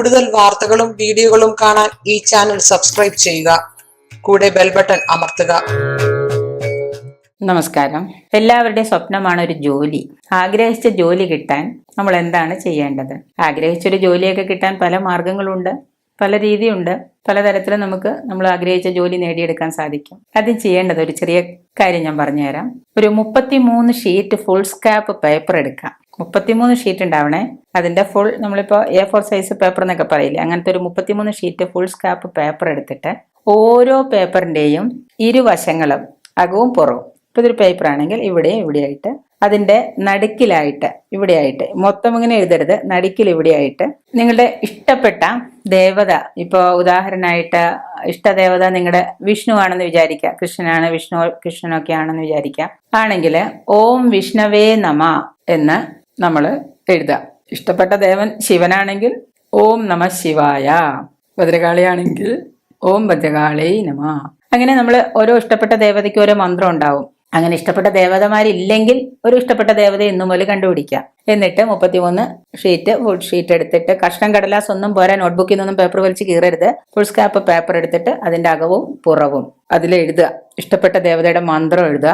കൂടുതൽ വാർത്തകളും വീഡിയോകളും കാണാൻ ഈ ചാനൽ സബ്സ്ക്രൈബ് ചെയ്യുക. കൂടെ ബെൽ ബട്ടൺ അമർത്തുക. നമസ്കാരം. എല്ലാവരുടെയും സ്വപ്നമാണ് ഒരു ജോലി. ആഗ്രഹിച്ച ജോലി കിട്ടാൻ നമ്മൾ എന്താണ് ചെയ്യേണ്ടത്? ആഗ്രഹിച്ചൊരു ജോലിയൊക്കെ കിട്ടാൻ പല മാർഗങ്ങളുണ്ട്, പല രീതിയുണ്ട്. പലതരത്തിലും നമ്മൾ ആഗ്രഹിച്ച ജോലി നേടിയെടുക്കാൻ സാധിക്കും. ആദ്യം ചെയ്യേണ്ടത് ഒരു ചെറിയ കാര്യം ഞാൻ പറഞ്ഞുതരാം. ഒരു 33 ഷീറ്റ് ഫുൾ സ്കാപ്പ് പേപ്പർ എടുക്കാം. 33 ഷീറ്റ് ഉണ്ടാവണേ. അതിന്റെ ഫുൾ നമ്മളിപ്പോ A4 സൈസ് പേപ്പർ എന്നൊക്കെ പറയില്ലേ, അങ്ങനത്തെ ഒരു 33 ഷീറ്റ് ഫുൾ സ്കാപ്പ് പേപ്പർ എടുത്തിട്ട് ഓരോ പേപ്പറിന്റെയും ഇരുവശങ്ങളും അകവും പുറവും, ഇപ്പൊ ഇതൊരു പേപ്പർ ആണെങ്കിൽ ഇവിടെയായിട്ട് അതിന്റെ നടുക്കിലായിട്ട് ഇവിടെയായിട്ട്, മൊത്തം ഇങ്ങനെ എഴുതരുത്, നടുക്കിൽ ഇവിടെയായിട്ട് നിങ്ങളുടെ ഇഷ്ടപ്പെട്ട ദേവത, ഇപ്പൊ ഉദാഹരണമായിട്ട് ഇഷ്ടദേവത നിങ്ങളുടെ വിഷ്ണു ആണെന്ന് വിചാരിക്കുക, കൃഷ്ണനാണ്, കൃഷ്ണനൊക്കെ ആണെന്ന് വിചാരിക്കുക. ആണെങ്കിൽ ഓം വിഷ്ണവേ നമ എന്ന് നമ്മൾ എഴുതുക. ഇഷ്ടപ്പെട്ട ദേവൻ ശിവനാണെങ്കിൽ ഓം നമ ശിവായ, ഭദ്രകാളിയാണെങ്കിൽ ഓം ഭദ്രകാളി നമ. അങ്ങനെ നമ്മൾ ഓരോ ഇഷ്ടപ്പെട്ട ദേവതയ്ക്ക് ഓരോ മന്ത്രം ഉണ്ടാവും. അങ്ങനെ ഇഷ്ടപ്പെട്ട ദേവതമാരില്ലെങ്കിൽ ഒരു ഇഷ്ടപ്പെട്ട ദേവത ഇന്നു മുതൽ കണ്ടുപിടിക്കാം. എന്നിട്ട് 33 ഷീറ്റ് ഫുൾ ഷീറ്റ് എടുത്തിട്ട്, കഷ്ണം കടലാസ് ഒന്നും പോരാ, നോട്ട്ബുക്കിൽ നിന്നൊന്നും പേപ്പർ വലിച്ച് കീറരുത്. ഫുൾ സ്കാപ്പ് പേപ്പർ എടുത്തിട്ട് അതിന്റെ അകവും പുറവും അതിലെഴുതുക. ഇഷ്ടപ്പെട്ട ദേവതയുടെ മന്ത്രം എഴുതുക.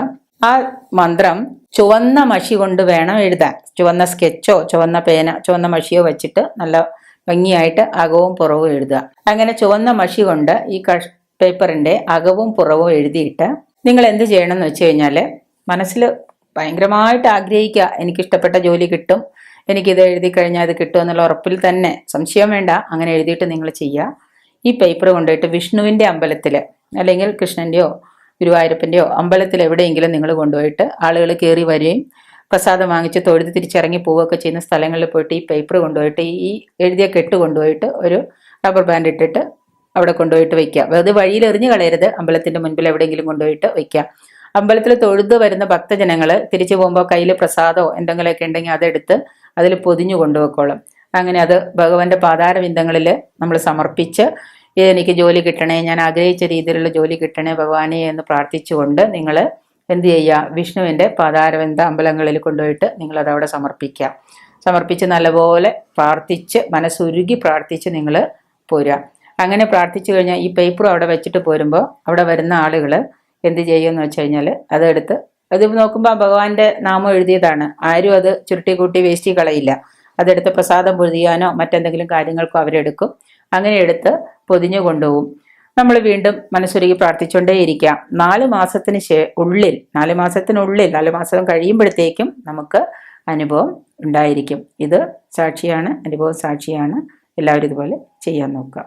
ആ മന്ത്രം ചുവന്ന മഷി കൊണ്ട് വേണം എഴുതാൻ. ചുവന്ന സ്കെച്ചോ ചുവന്ന പേന ചുവന്ന മഷിയോ വെച്ചിട്ട് നല്ല ഭംഗിയായിട്ട് അകവും പുറവും എഴുതുക. അങ്ങനെ ചുവന്ന മഷി കൊണ്ട് ഈ പേപ്പറിന്റെ അകവും പുറവും എഴുതിയിട്ട് നിങ്ങൾ എന്ത് ചെയ്യണം എന്ന് വെച്ച് കഴിഞ്ഞാൽ, മനസ്സിൽ ഭയങ്കരമായിട്ട് ആഗ്രഹിക്കുക, എനിക്കിഷ്ടപ്പെട്ട ജോലി കിട്ടും, എനിക്കിത് എഴുതി കഴിഞ്ഞാൽ അത് കിട്ടും എന്നുള്ള ഉറപ്പിൽ തന്നെ, സംശയം വേണ്ട, അങ്ങനെ എഴുതിയിട്ട് നിങ്ങൾ ചെയ്യുക. ഈ പേപ്പർ കൊണ്ടുപോയിട്ട് വിഷ്ണുവിന്റെ അമ്പലത്തിൽ അല്ലെങ്കിൽ കൃഷ്ണന്റെയോ ഗുരുവായൂരപ്പന്റെയോ അമ്പലത്തിൽ എവിടെയെങ്കിലും നിങ്ങൾ കൊണ്ടുപോയിട്ട് ആളുകൾ കയറി വരികയും പ്രസാദം വാങ്ങിച്ച് തൊഴുത് തിരിച്ചിറങ്ങി പോവുകയൊക്കെ ചെയ്യുന്ന സ്ഥലങ്ങളിൽ പോയിട്ട് ഈ പേപ്പർ കൊണ്ടുപോയിട്ട്, ഈ എഴുതിയ കെട്ട് കൊണ്ടുപോയിട്ട് ഒരു റബ്ബർ ബാൻഡ് ഇട്ടിട്ട് അവിടെ കൊണ്ടുപോയിട്ട് വെക്കുക. വെറുതെ വഴിയിൽ എറിഞ്ഞു കളയരുത്, അമ്പലത്തിന്റെ മുൻപിൽ എവിടെയെങ്കിലും കൊണ്ടുപോയിട്ട് വെക്കുക. അമ്പലത്തിൽ തൊഴുത് വരുന്ന ഭക്തജനങ്ങൾ തിരിച്ചു പോകുമ്പോൾ കയ്യിൽ പ്രസാദമോ എന്തെങ്കിലുമൊക്കെ ഉണ്ടെങ്കിൽ അതെടുത്ത് അതിൽ പൊതിഞ്ഞു കൊണ്ടുപോയിക്കോളും. അങ്ങനെ അത് ഭഗവാന്റെ പാതാരവിന്ദങ്ങളിൽ നമ്മൾ സമർപ്പിച്ച്, എനിക്ക് ജോലി കിട്ടണേ, ഞാൻ ആഗ്രഹിച്ച രീതിയിലുള്ള ജോലി കിട്ടണേ ഭഗവാനെ എന്ന് പ്രാർത്ഥിച്ചുകൊണ്ട് നിങ്ങൾ എന്ത് ചെയ്യുക, വിഷ്ണുവിൻ്റെ പാതാരവിന്ദ അമ്പലങ്ങളിൽ കൊണ്ടുപോയിട്ട് നിങ്ങളത് അവിടെ സമർപ്പിക്കുക. സമർപ്പിച്ച് നല്ലപോലെ പ്രാർത്ഥിച്ച്, മനസ്സുരുകി പ്രാർത്ഥിച്ച് നിങ്ങൾ പോരുക. അങ്ങനെ പ്രാർത്ഥിച്ചു കഴിഞ്ഞാൽ ഈ പേപ്പറും അവിടെ വെച്ചിട്ട് പോരുമ്പോൾ അവിടെ വരുന്ന ആളുകൾ എന്ത് ചെയ്യുമെന്ന് വെച്ച് കഴിഞ്ഞാൽ, അതെടുത്ത്, അത് നോക്കുമ്പോൾ ഭഗവാന്റെ നാമം എഴുതിയതാണ്, ആരും അത് ചുരുട്ടി കൂട്ടി വേസ്റ്റ് കളയില്ല. അതെടുത്ത് പ്രസാദം പൊതിയാനോ മറ്റെന്തെങ്കിലും കാര്യങ്ങൾക്കോ അവരെടുക്കും. അങ്ങനെ എടുത്ത് പൊതിഞ്ഞു കൊണ്ടുപോകും. നമ്മൾ വീണ്ടും മനസ്സുരുകി പ്രാർത്ഥിച്ചുകൊണ്ടേയിരിക്കാം. 4 മാസം കഴിയുമ്പോഴത്തേക്കും നമുക്ക് അനുഭവം ഉണ്ടായിരിക്കും. ഇത് സാക്ഷിയാണ്, അനുഭവം സാക്ഷിയാണ്. എല്ലാവരും ഇതുപോലെ ചെയ്യാൻ നോക്കുക.